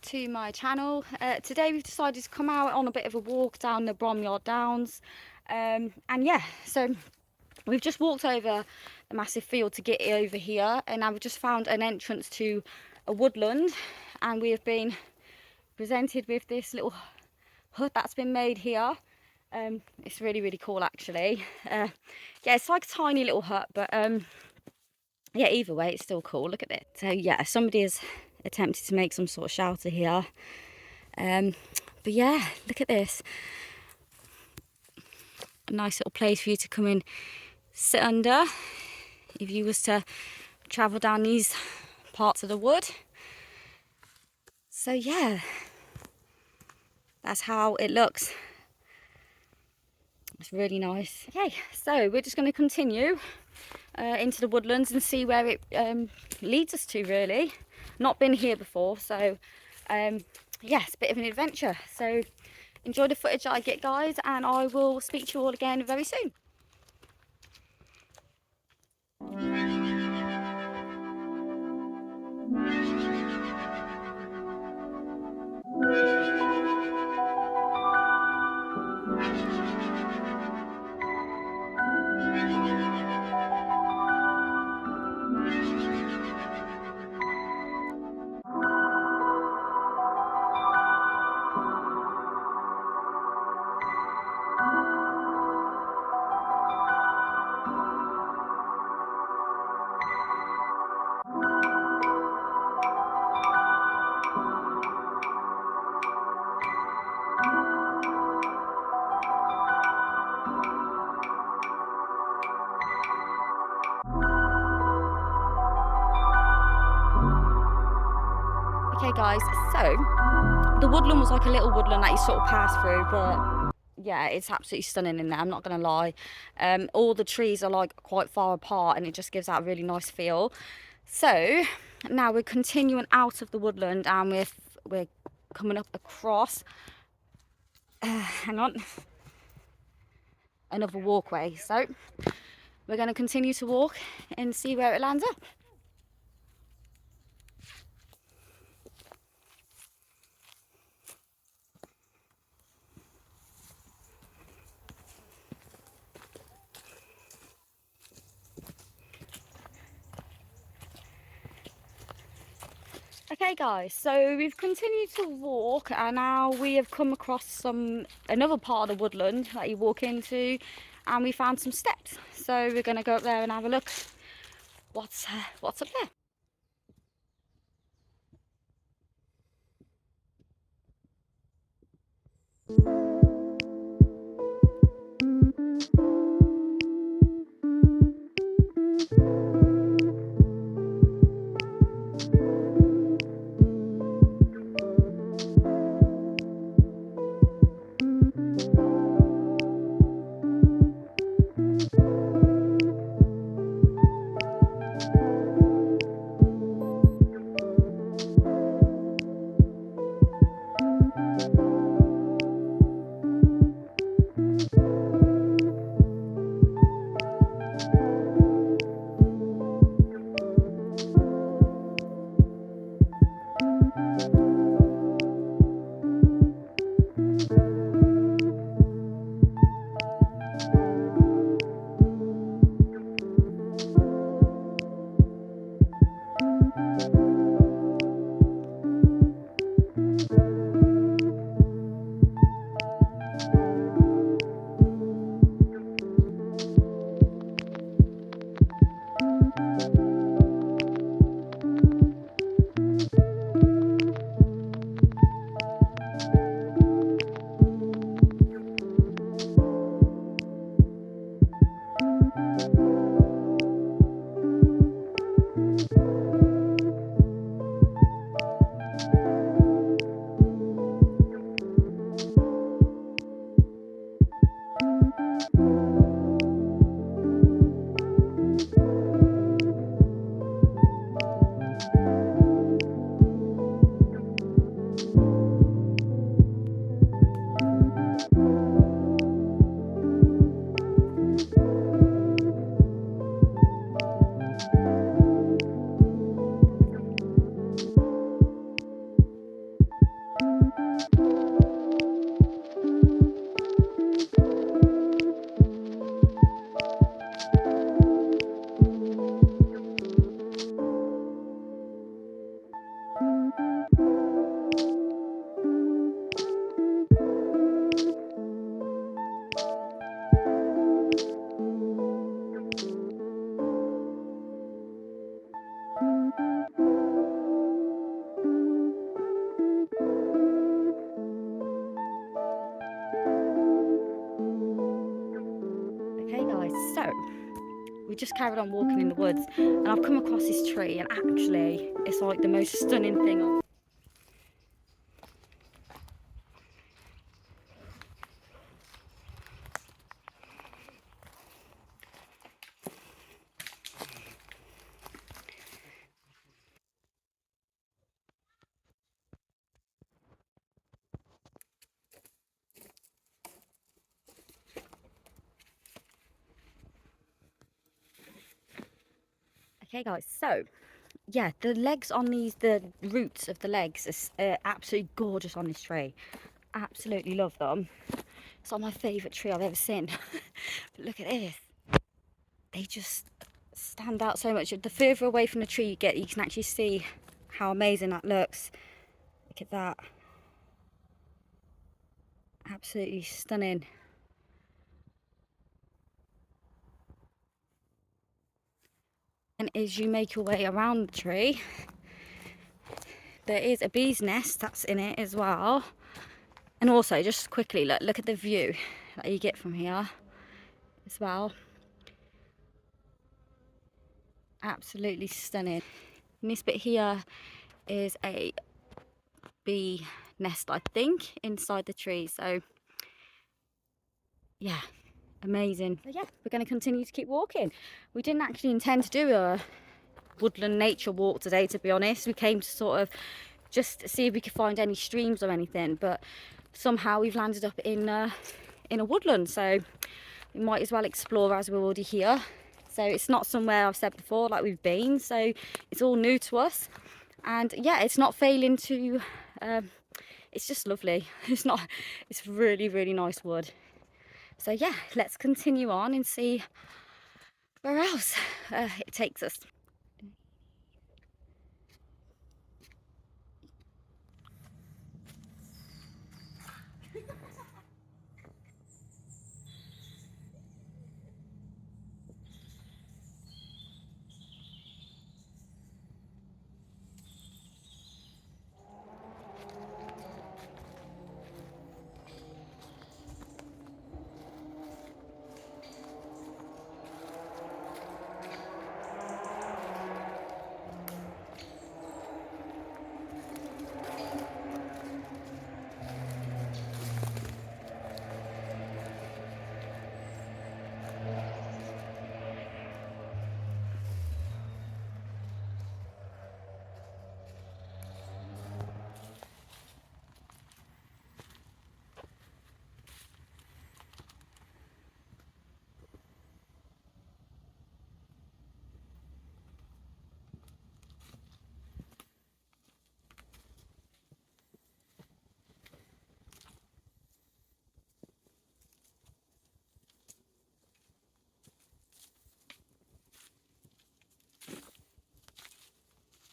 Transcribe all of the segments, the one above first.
to my channel. Today we've decided to come out on a bit of a walk down the Bromyard Downs, and yeah, so we've just walked over the massive field to get over here, and now we've just found an entrance to a woodland, and we have been presented with this little hut that's been made here. It's really cool actually. Yeah, it's like a tiny little hut, but yeah, either way it's still cool. Look at it. So yeah, somebody has attempted to make some sort of shelter here, but yeah, look at this. A nice little place for you to come and sit under if you was to travel down these parts of the wood. So yeah, that's how it looks. It's really nice. Okay, so we're just going to continue into the woodlands and see where it leads us to, really. Not been here before, so yeah, it's a bit of an adventure. So enjoy the footage I get, guys, and I will speak to you all again very soon. Okay guys, so the woodland was like a little woodland that you sort of pass through, but yeah, it's absolutely stunning in there, I'm not gonna lie. All the trees are like quite far apart and it just gives that really nice feel. So now we're continuing out of the woodland and we're coming up across hang on, another walkway. So we're going to continue to walk and see where it lands up. Okay guys, so we've continued to walk and now we have come across another part of the woodland that you walk into, and we found some steps. So we're going to go up there and have a look what's up there. we just carried on walking in the woods, and I've come across this tree, and actually it's like the most stunning thing. Okay guys, so yeah, the legs on these, the roots of the legs are absolutely gorgeous on this tree. Absolutely love them. It's not my favourite tree I've ever seen. But look at this. They just stand out so much. The further away from the tree you get, you can actually see how amazing that looks. Look at that. Absolutely stunning. And as you make your way around the tree, there is a bee's nest that's in it as well. And also, just quickly, look at the view that you get from here as well. Absolutely stunning. And this bit here is a bee nest, I think, inside the tree. So yeah, amazing. So yeah, we're going to continue to keep walking. We didn't actually intend to do a woodland nature walk today, to be honest. We came to sort of just see if we could find any streams or anything, but somehow we've landed up in a woodland, so we might as well explore as we're already here. So it's not somewhere I've said before like we've been, so it's all new to us. And yeah, it's not failing to it's just lovely. It's really, really nice wood. So yeah, let's continue on and see where else it takes us.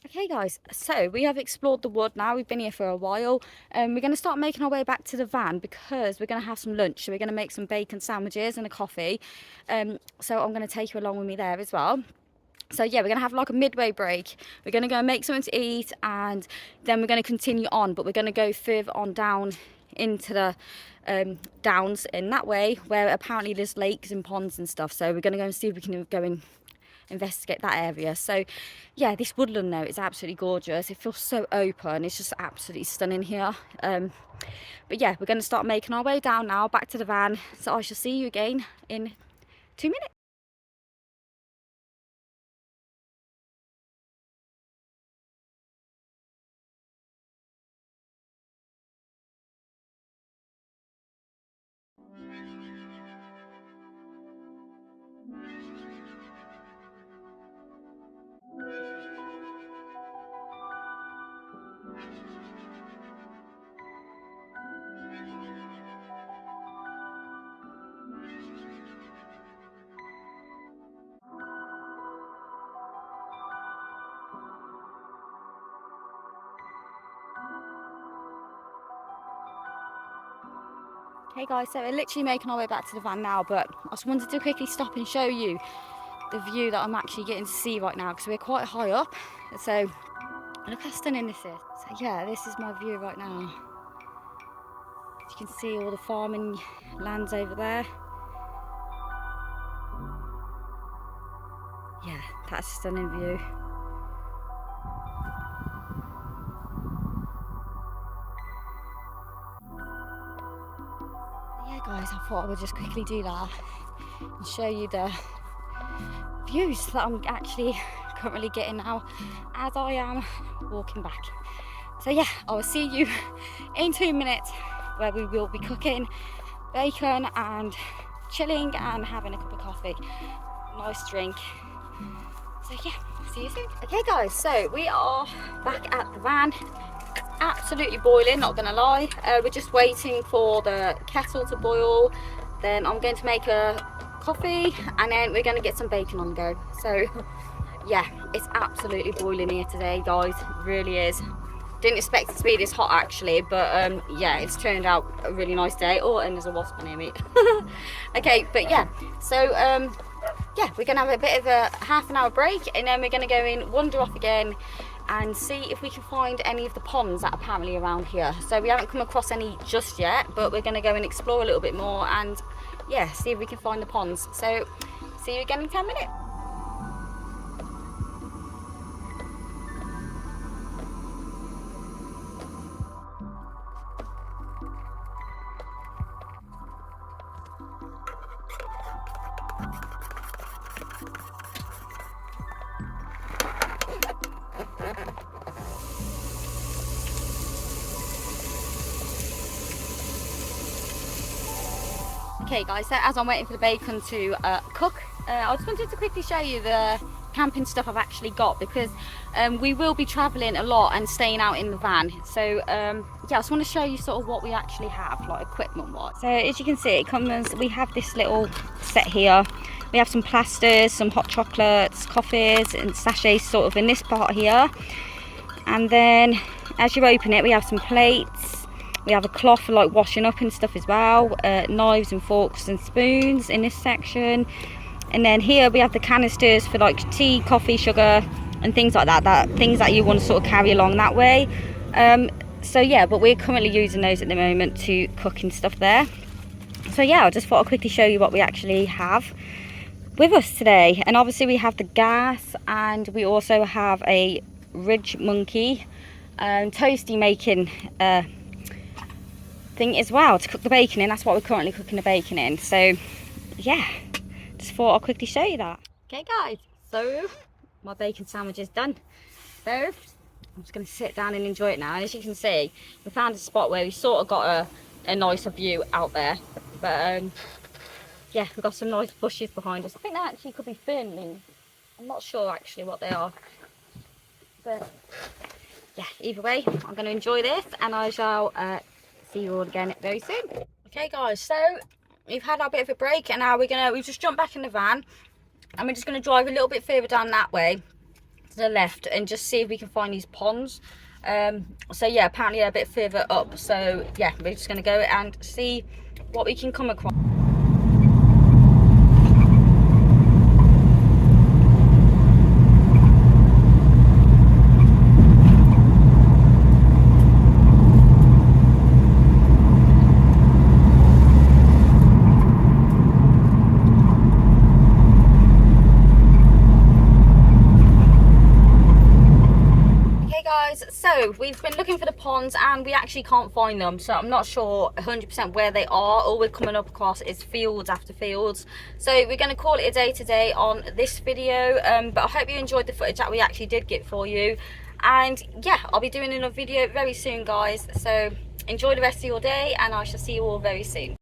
Okay guys, so we have explored the wood now. We've been here for a while, and we're going to start making our way back to the van because we're going to have some lunch. So we're going to make some bacon sandwiches and a coffee, so I'm going to take you along with me there as well. So yeah, we're going to have like a midway break. We're going to go and make something to eat, and then we're going to continue on, but we're going to go further on down into the downs in that way, where apparently there's lakes and ponds and stuff. So we're going to go and see if we can go and investigate that area. So yeah, this woodland though is absolutely gorgeous. It feels so open. It's just absolutely stunning here. But yeah, we're going to start making our way down now back to the van. So I shall see you again in 2 minutes. Hey guys, so we're literally making our way back to the van now, but I just wanted to quickly stop and show you the view that I'm actually getting to see right now, because we're quite high up. So look how stunning this is. So yeah, this is my view right now. You can see all the farming lands over there. Yeah, that's a stunning view. Yeah guys, I thought I would just quickly do that and show you the views that I'm actually currently getting now as I am walking back. So yeah, I will see you in 2 minutes where we will be cooking bacon and chilling and having a cup of coffee, nice drink. So yeah, see you soon. Okay guys, so we are back at the van. It's absolutely boiling, not gonna lie. We're just waiting for the kettle to boil. Then I'm going to make a coffee and then we're gonna get some bacon on the go. So yeah, it's absolutely boiling here today guys, it really is. Didn't expect it to be this hot actually, but yeah, it's turned out a really nice day. Oh, and there's a wasp near me. Okay, but yeah, so yeah, we're gonna have a bit of a half an hour break and then we're gonna go in, wander off again and see if we can find any of the ponds that are apparently around here. So we haven't come across any just yet, but we're gonna go and explore a little bit more and yeah, see if we can find the ponds. So see you again in 10 minutes. Okay guys, so as I'm waiting for the bacon to cook, I just wanted to quickly show you the camping stuff I've actually got, because we will be travelling a lot and staying out in the van. So yeah, I just want to show you sort of what we actually have, like equipment wise. So as you can see, it comes, we have this little set here. We have some plasters, some hot chocolates, coffees and sachets sort of in this part here. And then as you open it, we have some plates. We have a cloth for like washing up and stuff as well, knives and forks and spoons in this section. And then here we have the canisters for like tea, coffee, sugar and things like that, things that you want to sort of carry along that way. So yeah, but we're currently using those at the moment to cook and stuff there. So yeah, I just thought I'd quickly show you what we actually have with us today. And obviously we have the gas, and we also have a Ridge Monkey toasty making thing as well to cook the bacon in. That's what we're currently cooking the bacon in. So yeah, just thought I'll quickly show you that. Okay guys, so my bacon sandwich is done. So I'm just going to sit down and enjoy it now. And as you can see, we found a spot where we sort of got a nicer view out there. But yeah, we've got some nice bushes behind us. I think they actually could be fernling. I'm not sure actually what they are. But yeah, either way, I'm going to enjoy this and I shall see you all again very soon. Okay guys, so we've had our bit of a break and now we've just jumped back in the van and we're just going to drive a little bit further down that way to the left and just see if we can find these ponds. So yeah, apparently they're a bit further up, so yeah, we're just going to go and see what we can come across. So we've been looking for the ponds and we actually can't find them, so I'm not sure 100% where they are. All we're coming up across is fields after fields, so we're going to call it a day today on this video. But I hope you enjoyed the footage that we actually did get for you, and yeah, I'll be doing another video very soon guys, so enjoy the rest of your day and I shall see you all very soon.